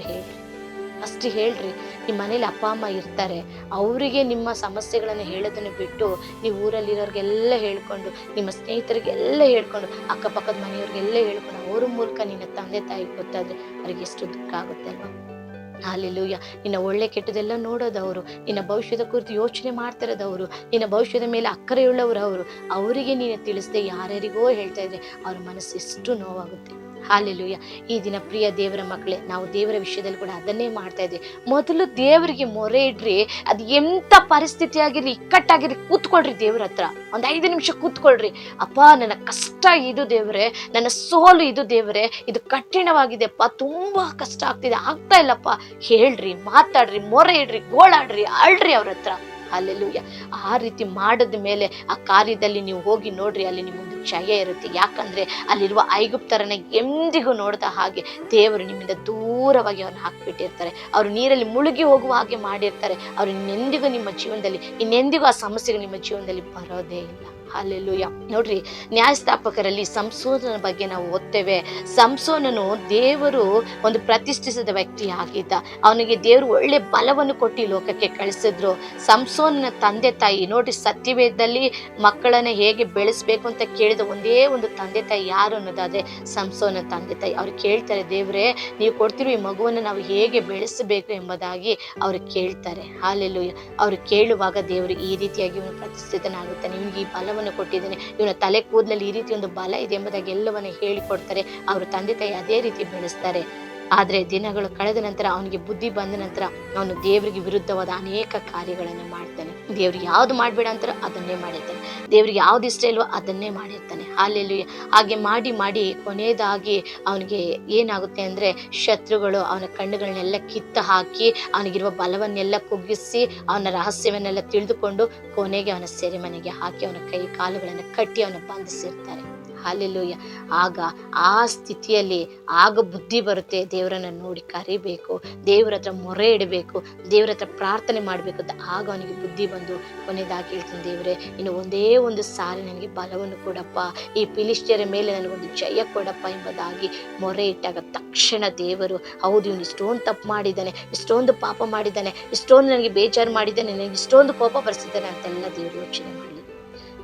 ಹೇಳ್ರಿ. ನಿಮ್ಮ ಮನೇಲಿ ಅಪ್ಪ ಅಮ್ಮ ಇರ್ತಾರೆ, ಅವರಿಗೆ ನಿಮ್ಮ ಸಮಸ್ಯೆಗಳನ್ನು ಹೇಳೋದನ್ನು ಬಿಟ್ಟು ನೀವು ಊರಲ್ಲಿರೋರಿಗೆಲ್ಲ ಹೇಳ್ಕೊಂಡು, ನಿಮ್ಮ ಸ್ನೇಹಿತರಿಗೆಲ್ಲ ಹೇಳ್ಕೊಂಡು, ಅಕ್ಕಪಕ್ಕದ ಮನೆಯವ್ರಿಗೆಲ್ಲ ಹೇಳ್ಕೊಂಡು ಅವ್ರ ಮೂಲಕ ನಿನ್ನ ತಂದೆ ತಾಯಿ ಗೊತ್ತಾದ್ರೆ ಅವ್ರಿಗೆ ಎಷ್ಟು ದುಃಖ ಆಗುತ್ತೆ ಅಲ್ವಾ? ಹಾಲೆಲೂಯ್ಯ. ನಿನ್ನ ಒಳ್ಳೆ ಕೆಟ್ಟದೆಲ್ಲ ನೋಡೋದವರು, ನಿನ್ನ ಭವಿಷ್ಯದ ಕುರಿತು ಯೋಚನೆ ಮಾಡ್ತಿರೋದವರು, ನಿನ್ನ ಭವಿಷ್ಯದ ಮೇಲೆ ಅಕ್ಕರೆಯುಳ್ಳವರು ಅವರು. ಅವರಿಗೆ ನೀನು ತಿಳಿಸದೆ ಯಾರ್ಯಾರಿಗೋ ಹೇಳ್ತಾ ಇದ್ರೆ ಅವ್ರ ಮನಸ್ಸು ಎಷ್ಟು ನೋವಾಗುತ್ತೆ. ಹಾಲೆಲೂಯ್ಯ. ಈ ದಿನ ಪ್ರಿಯ ದೇವರ ಮಕ್ಕಳೇ, ನಾವು ದೇವರ ವಿಷಯದಲ್ಲಿ ಕೂಡ ಅದನ್ನೇ ಮಾಡ್ತಾ ಇದ್ವಿ. ಮೊದಲು ದೇವರಿಗೆ ಮೊರೆ ಇಡ್ರಿ. ಅದು ಎಂತ ಪರಿಸ್ಥಿತಿ ಆಗಿರ್ಲಿ, ಇಕ್ಕಟ್ಟಾಗಿರ್ಲಿ, ಕೂತ್ಕೊಳ್ರಿ ದೇವ್ರ ಹತ್ರ. 5 ನಿಮಿಷ ಕೂತ್ಕೊಳ್ರಿ. ಅಪ್ಪ ನನ್ನ ಕಷ್ಟ ಇದು ದೇವ್ರೆ, ನನ್ನ ಸೋಲು ಇದು ದೇವ್ರೆ, ಇದು ಕಠಿಣವಾಗಿದೆಪ್ಪ, ತುಂಬಾ ಕಷ್ಟ ಆಗ್ತಾ ಇಲ್ಲಪ್ಪ. ಹೇಳ್ರಿ, ಮಾತಾಡ್ರಿ, ಮೊರೆ ಇಡ್ರಿ, ಗೋಳಾಡ್ರಿ, ಅಳ್ರಿ ಅವ್ರ ಹತ್ರ. ಅಲ್ಲೆಲ್ಲೂಯ್ಯ. ಆ ರೀತಿ ಮಾಡಿದ ಮೇಲೆ ಆ ಕಾರ್ಯದಲ್ಲಿ ನೀವು ಹೋಗಿ ನೋಡ್ರಿ, ಅಲ್ಲಿ ನಿಮ್ಮೊಂದು ಜಯ ಇರುತ್ತೆ. ಯಾಕಂದ್ರೆ ಅಲ್ಲಿರುವ ಐಗುಪ್ತರನ್ನ ಎಂದಿಗೂ ನೋಡ್ದ ಹಾಗೆ ದೇವರು ನಿಮ್ಮಿಂದ ದೂರವಾಗಿ ಅವ್ರನ್ನ ಹಾಕ್ಬಿಟ್ಟಿರ್ತಾರೆ. ಅವರು ನೀರಲ್ಲಿ ಮುಳುಗಿ ಹೋಗುವ ಹಾಗೆ ಮಾಡಿರ್ತಾರೆ. ಅವರು ಇನ್ನೆಂದಿಗೂ ನಿಮ್ಮ ಜೀವನದಲ್ಲಿ, ಇನ್ನೆಂದಿಗೂ ಆ ಸಮಸ್ಯೆಗಳು ನಿಮ್ಮ ಜೀವನದಲ್ಲಿ ಬರೋದೇ ಇಲ್ಲ. ಹಲ್ಲೆಲೂಯ್ಯ. ನೋಡ್ರಿ, ನ್ಯಾಯಸ್ಥಾಪಕರಲ್ಲಿ ಸಂಸೋನನ ಬಗ್ಗೆ ನಾವು ಓದ್ತೇವೆ. ಸಂಸೋನನು ದೇವರು ಒಂದು ಪ್ರತಿಷ್ಠಿಸಿದ ವ್ಯಕ್ತಿ ಆಗಿದ್ದ. ಅವನಿಗೆ ದೇವರು ಒಳ್ಳೆ ಬಲವನ್ನು ಕೊಟ್ಟು ಲೋಕಕ್ಕೆ ಕಳಿಸಿದ್ರು. ಸಂಸೋನನ ತಂದೆ ತಾಯಿ ನೋಡ್ರಿ, ಸತ್ಯವೇದದಲ್ಲಿ ಮಕ್ಕಳನ್ನ ಹೇಗೆ ಬೆಳೆಸ್ಬೇಕು ಅಂತ ಕೇಳಿದ ಒಂದೇ ಒಂದು ತಂದೆ ತಾಯಿ ಯಾರು ಅನ್ನೋದಾದ್ರೆ ಸಂಸೋನನ ತಂದೆ ತಾಯಿ. ಅವ್ರು ಕೇಳ್ತಾರೆ, ದೇವ್ರೆ ನೀವು ಕೊಡ್ತಿರೋ ಈ ಮಗುವನ್ನು ನಾವು ಹೇಗೆ ಬೆಳೆಸಬೇಕು ಎಂಬುದಾಗಿ ಅವ್ರು ಕೇಳ್ತಾರೆ. ಹಾಲೆಲೂಯ್ಯ. ಅವ್ರು ಕೇಳುವಾಗ ದೇವರು ಈ ರೀತಿಯಾಗಿ ಇವನು ಪ್ರತಿಷ್ಠಿತನಾಗುತ್ತಾನೆ, ನಿಮ್ಗೆ ಈ ಬಲವನ್ನು ಕೊಟ್ಟಿದ್ದೇನೆ, ಇವನ ತಲೆ ಕೂದಲಲ್ಲಿ ಈ ರೀತಿ ಒಂದು ಬಲ ಇದೆ ಎಂಬುದಾಗಿ ಎಲ್ಲವನ್ನ ಹೇಳಿಕೊಡ್ತಾರೆ. ಅವರು ತಂದೆ ತಾಯಿ ಅದೇ ರೀತಿ ಬೆಳೆಸ್ತಾರೆ. ಆದ್ರೆ ದಿನಗಳು ಕಳೆದ ನಂತರ, ಅವನಿಗೆ ಬುದ್ಧಿ ಬಂದ ನಂತರ ಅವನು ದೇವರಿಗೆ ವಿರುದ್ಧವಾದ ಅನೇಕ ಕಾರ್ಯಗಳನ್ನು ಮಾಡ್ತಾನೆ. ದೇವ್ರಿಗೆ ಯಾವ್ದು ಮಾಡ್ಬೇಡ ಅಂತಾರೋ ಅದನ್ನೇ ಮಾಡಿರ್ತಾನೆ, ದೇವ್ರಿಗೆ ಯಾವ್ದು ಇಷ್ಟ ಇಲ್ವೋ ಅದನ್ನೇ ಮಾಡಿರ್ತಾನೆ. ಹಾಲೆಲೂಯ್ಯ. ಹಾಗೆ ಮಾಡಿ ಮಾಡಿ ಕೊನೆಯದಾಗಿ ಅವನಿಗೆ ಏನಾಗುತ್ತೆ ಅಂದ್ರೆ, ಶತ್ರುಗಳು ಅವನ ಕಣ್ಣುಗಳನ್ನೆಲ್ಲ ಕಿತ್ತ ಹಾಕಿ ಅವನಿಗಿರುವ ಬಲವನ್ನೆಲ್ಲ ಕುಗ್ಗಿಸಿ ಅವನ ರಹಸ್ಯವನ್ನೆಲ್ಲ ತಿಳಿದುಕೊಂಡು ಕೊನೆಗೆ ಅವನ ಸೆರೆಮನೆಗೆ ಹಾಕಿ ಅವನ ಕೈ ಕಾಲುಗಳನ್ನು ಕಟ್ಟಿ ಅವನ ಬಂಧಿಸಿರ್ತಾರೆ. ಹಾಲೆಲೂಯ್ಯ. ಆಗ ಆ ಸ್ಥಿತಿಯಲ್ಲಿ ಆಗ ಬುದ್ಧಿ ಬರುತ್ತೆ. ದೇವರನ್ನ ನೋಡಿ ಕರಿಬೇಕು, ದೇವರ ಹತ್ರ ಮೊರೆ ಇಡಬೇಕು, ದೇವರ ಹತ್ರ ಪ್ರಾರ್ಥನೆ ಮಾಡಬೇಕು ಅಂತ. ಆಗ ಅವನಿಗೆ ಬುದ್ಧಿ ಬಂದು ಕೊನೆಯದಾಗಿ ಹೇಳ್ತಾನೆ, ದೇವರೇ ಇನ್ನು ಒಂದೇ ಒಂದು ಸಾರಿ ನನಗೆ ಬಲವನ್ನು ಕೊಡಪ್ಪ, ಈ ಫಿಲಿಷ್ಟಿಯರ ಮೇಲೆ ನನಗೊಂದು ಜಯ ಕೊಡಪ್ಪ ಎಂಬುದಾಗಿ ಮೊರೆ ಇಟ್ಟಾಗ ತಕ್ಷಣ ದೇವರು, ಹೌದು ಇವನು ಇಷ್ಟೊಂದು ತಪ್ಪು ಮಾಡಿದ್ದಾನೆ, ಇಷ್ಟೊಂದು ಪಾಪ ಮಾಡಿದ್ದಾನೆ, ಇಷ್ಟೊಂದು ನನಗೆ ಬೇಜಾರು ಮಾಡಿದ್ದಾನೆ, ನನಗೆ ಇಷ್ಟೊಂದು ಕೋಪ ಬರ್ಸಿದ್ದಾನೆ ಅಂತೆಲ್ಲ ದೇವರು ಯೋಚನೆ ಮಾಡಲಿ.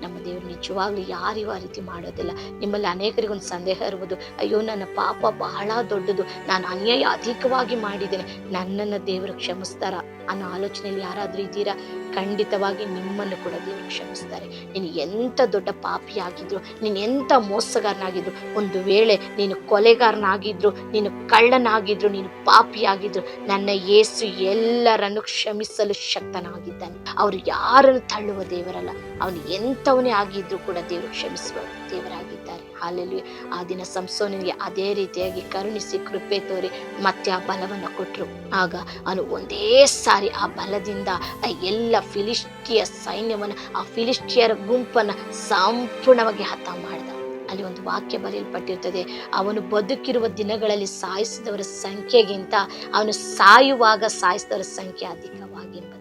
ನಮ್ಮ ದೇವರು ನಿಜವಾಗ್ಲೂ ಯಾರಿಗೂ ಆ ರೀತಿ ಮಾಡೋದಿಲ್ಲ. ನಿಮ್ಮಲ್ಲಿ ಅನೇಕರಿಗೊಂದು ಸಂದೇಹ ಇರ್ಬೋದು, ಅಯ್ಯೋ ನನ್ನ ಪಾಪ ಬಹಳ ದೊಡ್ಡದು, ನಾನು ಅನ್ಯಾಯ ಅಧಿಕವಾಗಿ ಮಾಡಿದ್ದೇನೆ, ನನ್ನನ್ನು ದೇವರು ಕ್ಷಮಿಸ್ತಾರ ಅನ್ನೋ ಆಲೋಚನೆಯಲ್ಲಿ ಯಾರಾದ್ರೂ ಇದ್ದೀರಾ? ಖಂಡಿತವಾಗಿ ನಿಮ್ಮನ್ನು ಕೂಡ ದೇವರು ಕ್ಷಮಿಸ್ತಾರೆ. ನೀನು ಎಂತ ದೊಡ್ಡ ಪಾಪಿ ಆಗಿದ್ರು, ನೀನು ಎಂತ ಮೋಸಗಾರನಾಗಿದ್ರು, ಒಂದು ವೇಳೆ ನೀನು ಕೊಲೆಗಾರನಾಗಿದ್ರು, ನೀನು ಕಳ್ಳನಾಗಿದ್ರು, ನೀನು ಪಾಪಿಯಾಗಿದ್ರು, ನನ್ನ ಯೇಸು ಎಲ್ಲರನ್ನು ಕ್ಷಮಿಸಲು ಶಕ್ತನಾಗಿದ್ದಾನೆ. ಅವ್ರು ಯಾರನ್ನು ತಳ್ಳುವ ದೇವರಲ್ಲ, ಅವನು ಎಂಥವನೇ ಆಗಿದ್ರು ಕೂಡ ದೇವರು ಕ್ಷಮಿಸುವ ದೇವರಾಗಿದ್ದಾರೆ. ಹಾಲೆಲೂಯ್ಯ. ಆ ದಿನ ಸಂಸೋನನಿಗೆ ಅದೇ ರೀತಿಯಾಗಿ ಕರುಣಿಸಿ ಕೃಪೆ ತೋರಿ ಮತ್ತೆ ಆ ಬಲವನ್ನು ಕೊಟ್ಟರು. ಆಗ ಅವನು ಒಂದೇ ಸಾರಿ ಆ ಬಲದಿಂದ ಆ ಎಲ್ಲ ಫಿಲಿಷ್ಟಿಯ ಸೈನ್ಯವನ್ನು, ಆ ಫಿಲಿಷ್ಟಿಯರ ಗುಂಪನ್ನು ಸಂಪೂರ್ಣವಾಗಿ ಹತ ಮಾಡ್ದ. ಅಲ್ಲಿ ಒಂದು ವಾಕ್ಯ ಬರೆಯಲ್ಪಟ್ಟಿರ್ತದೆ, ಅವನು ಬದುಕಿರುವ ದಿನಗಳಲ್ಲಿ ಸಾಯಿಸಿದವರ ಸಂಖ್ಯೆಗಿಂತ ಅವನು ಸಾಯುವಾಗ ಸಾಯಿಸಿದವರ ಸಂಖ್ಯೆ ಅಧಿಕವಾಗಿ ಎಂಬುದಾಗಿ.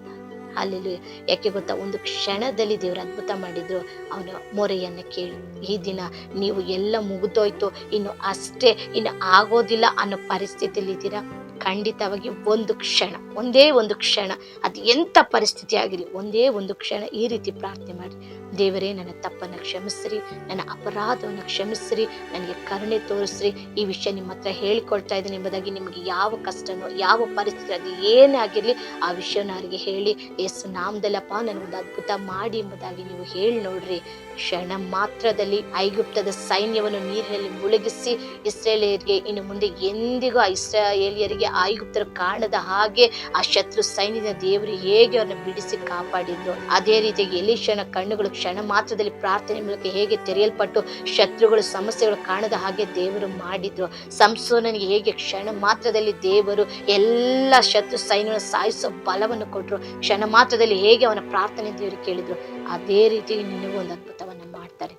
ಅಲ್ಲಿ ಯಾಕೆ ಗೊತ್ತಾ, ಒಂದು ಕ್ಷಣದಲ್ಲಿ ದೇವರು ಅದ್ಭುತ ಮಾಡಿದ್ರು. ಅವನ ಮೊರೆಯನ್ನು ಕೇಳಿ, ಈ ದಿನ ನೀವು ಎಲ್ಲ ಮುಗಿದೋಯ್ತು, ಇನ್ನು ಅಷ್ಟೇ, ಇನ್ನು ಆಗೋದಿಲ್ಲ ಅನ್ನೋ ಪರಿಸ್ಥಿತಿಯಲ್ಲಿ ಇದ್ದೀರಾ? ಖಂಡಿತವಾಗಿ ಒಂದು ಕ್ಷಣ, ಒಂದೇ ಒಂದು ಕ್ಷಣ, ಅದು ಎಂಥ ಪರಿಸ್ಥಿತಿ ಆಗಿರಲಿ, ಒಂದೇ ಒಂದು ಕ್ಷಣ ಈ ರೀತಿ ಪ್ರಾರ್ಥನೆ ಮಾಡಿ, ದೇವರೇ, ನನ್ನ ತಪ್ಪನ್ನು ಕ್ಷಮಿಸ್ರಿ, ನನ್ನ ಅಪರಾಧವನ್ನು ಕ್ಷಮಿಸ್ರಿ, ನನಗೆ ಕರುಣೆ ತೋರಿಸ್ರಿ. ಈ ವಿಷಯ ನಿಮ್ಮ ಹತ್ರ ಹೇಳಿಕೊಳ್ತಾ ಇದ್ದೀನಿ ಎಂಬುದಾಗಿ ನಿಮಗೆ ಯಾವ ಕಷ್ಟನೋ ಯಾವ ಪರಿಸ್ಥಿತಿ ಅದು ಏನೇ ಆಗಿರಲಿ ಆ ವಿಷಯನ ಅವರಿಗೆ ಹೇಳಿ, ಯೇಸು ನಾಮದಲ್ಲಪ್ಪ ನನಗೊಂದು ಅದ್ಭುತ ಮಾಡಿ ಎಂಬುದಾಗಿ ನೀವು ಹೇಳಿ ನೋಡ್ರಿ. ಕ್ಷಣ ಮಾತ್ರದಲ್ಲಿ ಐಗುಪ್ತದ ಸೈನ್ಯವನ್ನು ನೀರಿನಲ್ಲಿ ಮುಳುಗಿಸಿ ಇಸ್ರಾಯೇಲಿಯರಿಗೆ ಇನ್ನು ಮುಂದೆ ಎಂದಿಗೂ ಆ ಇಸ್ರಾಯೇಲಿಯರಿಗೆ ಐಗುಪ್ತರು ಕಾಣದ ಹಾಗೆ ಆ ಶತ್ರು ಸೈನ್ಯದ ದೇವರು ಹೇಗೆ ಅವ್ರನ್ನ ಬಿಡಿಸಿ ಕಾಪಾಡಿದ್ರು, ಅದೇ ರೀತಿಯಾಗಿ ಎಲೀಷನ ಕಣ್ಣುಗಳು ಕ್ಷಣ ಮಾತ್ರದಲ್ಲಿ ಪ್ರಾರ್ಥನೆ ಮೂಲಕ ಹೇಗೆ ತೆರೆಯಲ್ಪಟ್ಟು ಶತ್ರುಗಳು ಸಮಸ್ಯೆಗಳು ಕಾಣದ ಹಾಗೆ ದೇವರು ಮಾಡಿದ್ರು. ಸಂಸೋನನಿಗೆ ಹೇಗೆ ಕ್ಷಣ ಮಾತ್ರದಲ್ಲಿ ದೇವರು ಎಲ್ಲ ಶತ್ರು ಸೈನ್ಯವನ್ನು ಸಾಯಿಸೋ ಬಲವನ್ನು ಕೊಟ್ಟರು, ಕ್ಷಣ ಮಾತ್ರದಲ್ಲಿ ಹೇಗೆ ಅವನ ಪ್ರಾರ್ಥನೆ ದೇವರು ಕೇಳಿದ್ರು, ಅದೇ ರೀತಿಯಾಗಿ ನಿನಗೂ ಒಂದು ಅದ್ಭುತವನ್ನ ಮಾಡ್ತಾರೆ.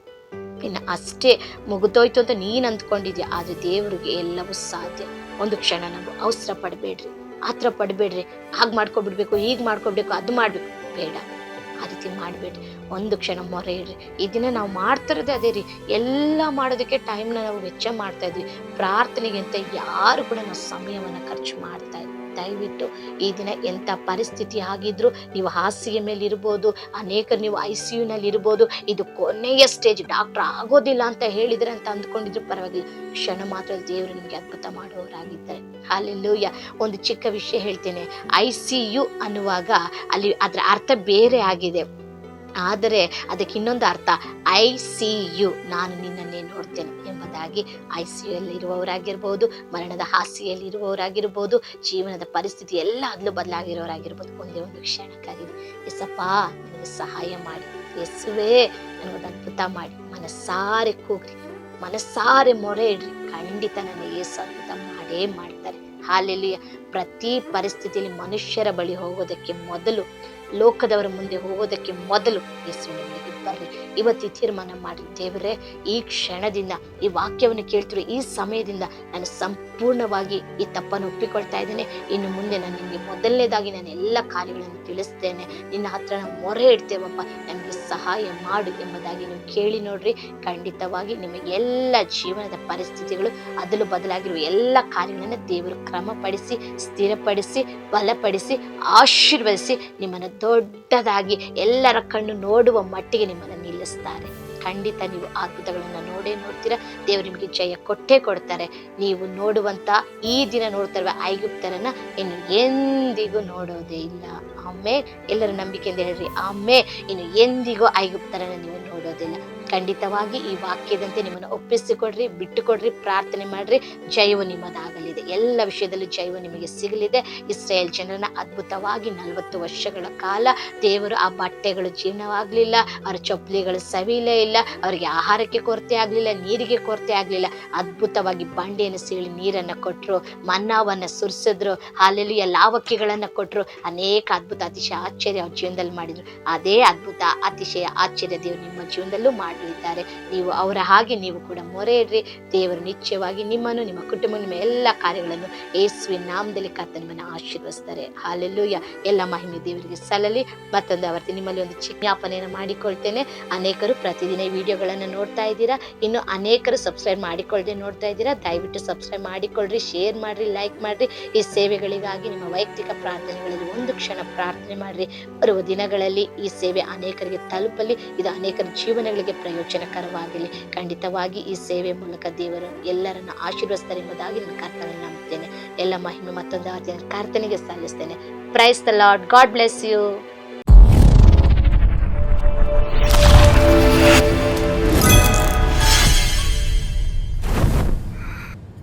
ಇನ್ನು ಅಷ್ಟೇ ಮುಗಿದೋಯ್ತು ಅಂತ ನೀನ್ ಅಂದ್ಕೊಂಡಿದ್ಯಾ, ಆದ್ರೆ ದೇವರಿಗೆ ಎಲ್ಲವೂ ಸಾಧ್ಯ. ಒಂದು ಕ್ಷಣ ನಾವು ಅವಸರ ಪಡಬೇಡ್ರಿ, ಆತರ ಪಡಬೇಡ್ರಿ, ಹಾಗೆ ಮಾಡ್ಕೊಬಿಡ್ಬೇಕು, ಹೀಗೆ ಮಾಡ್ಕೊಡ್ಬೇಕು, ಅದು ಮಾಡ್ಬೇಕು, ಬೇಡ, ಆ ರೀತಿ ಮಾಡಬೇಡ್ರಿ. ಒಂದು ಕ್ಷಣ ಮೊರೆ ಇಡ್ರಿ. ಈ ದಿನ ನಾವು ಮಾಡ್ತಿರೋದೇ ಅದೇ ರೀ, ಎಲ್ಲ ಮಾಡೋದಕ್ಕೆ ಟೈಮ್ನ ನಾವು ವೆಚ್ಚ ಮಾಡ್ತಾ ಇದ್ವಿ, ಪ್ರಾರ್ಥನೆಗೆ ಅಂತ ಯಾರು ಕೂಡ ನಾವು ಸಮಯವನ್ನು ಖರ್ಚು ಮಾಡ್ತಾ ಇದ್ವಿ. ದಯವಿಟ್ಟು ಈ ದಿನ ಎಂಥ ಪರಿಸ್ಥಿತಿ ಆಗಿದ್ರು, ನೀವು ಹಾಸಿಗೆ ಮೇಲೆ ಇರ್ಬೋದು, ಅನೇಕರು ನೀವು ICU ನಲ್ಲಿ ಇರ್ಬೋದು, ಇದು ಕೊನೆಯ ಸ್ಟೇಜ್, ಡಾಕ್ಟರ್ ಆಗೋದಿಲ್ಲ ಅಂತ ಹೇಳಿದ್ರೆ ಅಂತ ಅಂದ್ಕೊಂಡಿದ್ರು ಪರವಾಗಿಲ್ಲ, ಕ್ಷಣ ಮಾತ್ರ ದೇವರು ನಿಮ್ಗೆ ಅದ್ಭುತ ಮಾಡುವವರಾಗಿದ್ದಾರೆ. ಹಲ್ಲೆಲೂಯಾ. ಒಂದು ಚಿಕ್ಕ ವಿಷಯ ಹೇಳ್ತೇನೆ, ICU ಅನ್ನುವಾಗ ಅಲ್ಲಿ ಅದರ ಅರ್ಥ ಬೇರೆ ಆಗಿದೆ, ಆದರೆ ಅದಕ್ಕೆ ಇನ್ನೊಂದು ಅರ್ಥ ICU, ನಾನು ನಿನ್ನನ್ನೇ ನೋಡ್ತೇನೆ ಎಂಬುದಾಗಿ. ICU ಅಲ್ಲಿ ಇರುವವರಾಗಿರ್ಬೋದು, ಮರಣದ ಹಾಸಿಗೆಯಲ್ಲಿ ಇರುವವರಾಗಿರ್ಬೋದು, ಜೀವನದ ಪರಿಸ್ಥಿತಿ ಎಲ್ಲ ಅದಲು ಬದಲಾಗಿರೋರಾಗಿರ್ಬೋದು, ಒಂದೇ ಒಂದು ಕ್ಷಣಕ್ಕಾಗಿದೆ, ಎಸಪ್ಪ ನನಗೆ ಸಹಾಯ ಮಾಡಿ, ಯೇಸುವೇ ನನಗೊಂದು ಅದ್ಭುತ ಮಾಡಿ, ಮನಸ್ಸಾರೆ ಕೂಗ್ರಿ, ಮನಸ್ಸಾರೆ ಮೊರೆ ಇಡ್ರಿ, ಖಂಡಿತ ನನ್ನ ಯೇಸು ಅದ್ಭುತ ಮಾಡೇ ಮಾಡ್ತಾರೆ. ಹಾಲೆಲೂಯಾ. ಪ್ರತಿ ಪರಿಸ್ಥಿತಿಯಲ್ಲಿ ಮನುಷ್ಯರ ಬಳಿ ಹೋಗೋದಕ್ಕೆ ಮೊದಲು, ಲೋಕದವರ ಮುಂದೆ ಹೋಗೋದಕ್ಕೆ ಮೊದಲು ಯೇಸುವಿನ ಬಳಿಗೆ ಬರ್ರಿ. ಇವತ್ತು ತೀರ್ಮಾನ ಮಾಡಿ, ದೇವರೇ ಈ ಕ್ಷಣದಿಂದ ಈ ವಾಕ್ಯವನ್ನು ಕೇಳ್ತಿರೋ ಈ ಸಮಯದಿಂದ ನಾನು ಸಂಪೂರ್ಣವಾಗಿ ಈ ತಪ್ಪನ್ನು ಒಪ್ಪಿಕೊಳ್ತಾ ಇದ್ದೇನೆ. ಇನ್ನು ಮುಂದೆ ನಾನು ನಿಮಗೆ ಮೊದಲನೇದಾಗಿ ನಾನು ಎಲ್ಲ ಕಾರ್ಯಗಳನ್ನು ತಿಳಿಸ್ತೇನೆ, ನಿನ್ನ ಹತ್ರ ನಾವು ಮೊರೆ ಇಡ್ತೇವಪ್ಪ, ನನಗೆ ಸಹಾಯ ಮಾಡು ಎಂಬುದಾಗಿ ನೀವು ಕೇಳಿ ನೋಡ್ರಿ. ಖಂಡಿತವಾಗಿ ನಿಮ್ಮ ಎಲ್ಲ ಜೀವನದ ಪರಿಸ್ಥಿತಿಗಳು ಅದಲು ಬದಲಾಗಿರುವ ಎಲ್ಲ ಕಾರ್ಯಗಳನ್ನು ದೇವರು ಕ್ರಮಪಡಿಸಿ, ಸ್ಥಿರಪಡಿಸಿ, ಬಲಪಡಿಸಿ, ಆಶೀರ್ವದಿಸಿ, ನಿಮ್ಮನ್ನು ದೊಡ್ಡದಾಗಿ ಎಲ್ಲರ ಕಣ್ಣು ನೋಡುವ ಮಟ್ಟಿಗೆ ನಿಮ್ಮನ್ನು ನಿಲ್ಲಿಸ್ತಾರೆ. ಖಂಡಿತ ನೀವು ಅದ್ಭುತಗಳನ್ನು ನೋಡ್ತೀರಾ. ದೇವರು ನಿಮಗೆ ಜಯ ಕೊಟ್ಟೇ ಕೊಡ್ತಾರೆ. ನೀವು ನೋಡುವಂತ ಈ ದಿನ ನೋಡ್ತಾ ಇರುವ ಐಗುಪ್ತರನ್ನ ಇನ್ನು ಎಂದಿಗೂ ನೋಡೋದೇ ಇಲ್ಲ. ಆಮೇಲೆ ಎಲ್ಲರ ನಂಬಿಕೆಯಿಂದ ಹೇಳ್ರಿ, ಆಮೇಲೆ ಇನ್ನು ಎಂದಿಗೂ ಐಗುಪ್ತರನ್ನ ನೀವು ನೋಡೋದಿಲ್ಲ. ಖಂಡಿತವಾಗಿ ಈ ವಾಕ್ಯದಂತೆ ನಿಮ್ಮನ್ನು ಒಪ್ಪಿಸಿಕೊಡ್ರಿ, ಬಿಟ್ಟುಕೊಡ್ರಿ, ಪ್ರಾರ್ಥನೆ ಮಾಡ್ರಿ, ಜಯವು ನಿಮ್ಮದಾಗಲಿದೆ. ಎಲ್ಲ ವಿಷಯದಲ್ಲೂ ಜಯವು ನಿಮಗೆ ಸಿಗಲಿದೆ. ಇಸ್ರಾಯೇಲ್ ಜನರನ್ನ ಅದ್ಭುತವಾಗಿ 40 ವರ್ಷಗಳ ಕಾಲ ದೇವರು ಆ ಬಟ್ಟೆಗಳು ಜೀರ್ಣವಾಗ್ಲಿಲ್ಲ, ಅವರ ಚಪ್ಪಲಿಗಳು ಸವಿಲೇ ಇಲ್ಲ, ಅವರಿಗೆ ಆಹಾರಕ್ಕೆ ಕೊರತೆ ಆಗ್ಲಿಲ್ಲ, ನೀರಿಗೆ ಕೊರತೆ ಆಗ್ಲಿಲ್ಲ. ಅದ್ಭುತವಾಗಿ ಬಂಡೆಯನ್ನು ಸೀಳಿ ನೀರನ್ನ ಕೊಟ್ರು, ಮನ್ನಾವನ್ನ ಸುರಿಸಿದ್ರು, ಹಾಲೆಲೂಯ, ಲಾವಕ್ಕಿಗಳನ್ನ ಕೊಟ್ರು, ಅನೇಕ ಅದ್ಭುತ ಅತಿಶಯ ಆಶ್ಚರ್ಯ ಅವ್ರ ಜೀವನದಲ್ಲಿ ಮಾಡಿದ್ರು. ಅದೇ ಅದ್ಭುತ ಅತಿಶಯ ಆಶ್ಚರ್ಯ ದೇವರು ನಿಮ್ಮ ಜೀವನದಲ್ಲೂ ಮಾಡಲಿದ್ದಾರೆ. ನೀವು ಅವರ ಹಾಗೆ ನೀವು ಕೂಡ ಮೊರೆ ಇಡ್ರಿ. ದೇವರು ನಿಶ್ಚಯವಾಗಿ ನಿಮ್ಮನ್ನು, ನಿಮ್ಮ ಕುಟುಂಬ, ನಿಮ್ಮ ಎಲ್ಲ ಕಾರ್ಯಗಳನ್ನು ಯೇಸುವಿನ ನಾಮದಲ್ಲಿ ಕರ್ತನು ನಿಮ್ಮನ್ನು ಆಶೀರ್ವದಿಸ್ತಾರೆ. ಹಾಲೆಲೂಯ. ಎಲ್ಲ ಮಹಿಮೆ ದೇವರಿಗೆ ಸಲ್ಲಲಿ. ಮತ್ತೊಂದು ಆವರ್ತಿ ನಿಮ್ಮಲ್ಲಿ ಒಂದು ಜ್ಞಾಪನೆಯನ್ನು ಮಾಡಿಕೊಳ್ತೇನೆ. ಅನೇಕರು ಪ್ರತಿದಿನ ಈ ವಿಡಿಯೋಗಳನ್ನು ನೋಡ್ತಾ ಇದ್ದೀರಾ, ಇನ್ನು ಅನೇಕರು ಸಬ್ಸ್ಕ್ರೈಬ್ ಮಾಡಿಕೊಳ್ಳದೆ ನೋಡ್ತಾ ಇದ್ದೀರಾ. ದಯವಿಟ್ಟು ಸಬ್ಸ್ಕ್ರೈಬ್ ಮಾಡಿಕೊಳ್ಳ್ರಿ, ಶೇರ್ ಮಾಡ್ರಿ, ಲೈಕ್ ಮಾಡ್ರಿ. ಈ ಸೇವೆಗಳಿಗಾಗಿ ನಿಮ್ಮ ವೈಯಕ್ತಿಕ ಪ್ರಾರ್ಥನೆಗಳಲ್ಲಿ ಒಂದು ಕ್ಷಣ ಪ್ರಾರ್ಥನೆ ಮಾಡ್ರಿ. ಬರುವ ದಿನಗಳಲ್ಲಿ ಈ ಸೇವೆ ಅನೇಕರಿಗೆ ತಲುಪಲಿ, ಇದು ಅನೇಕರ ಜೀವನಗಳಿಗೆ ಪ್ರಯೋಜನಕರವಾಗಲಿ. ಖಂಡಿತವಾಗಿ ಈ ಸೇವೆ ಮೂಲಕ ದೇವರು ಎಲ್ಲರನ್ನ ಆಶೀರ್ವದಿಸ್ತಾರೆ ಎಂಬುದಾಗಿ ನನ್ನ ಕರ್ತನಲ್ಲಿ ನಂಬುತ್ತೇನೆ. ಎಲ್ಲ ಮಹಿಮೆ ಮತ್ತೊಂದು ಕರ್ತನಿಗೆ ಸಲ್ಲಿಸ್ತೇನೆ. Praise the Lord. God bless you.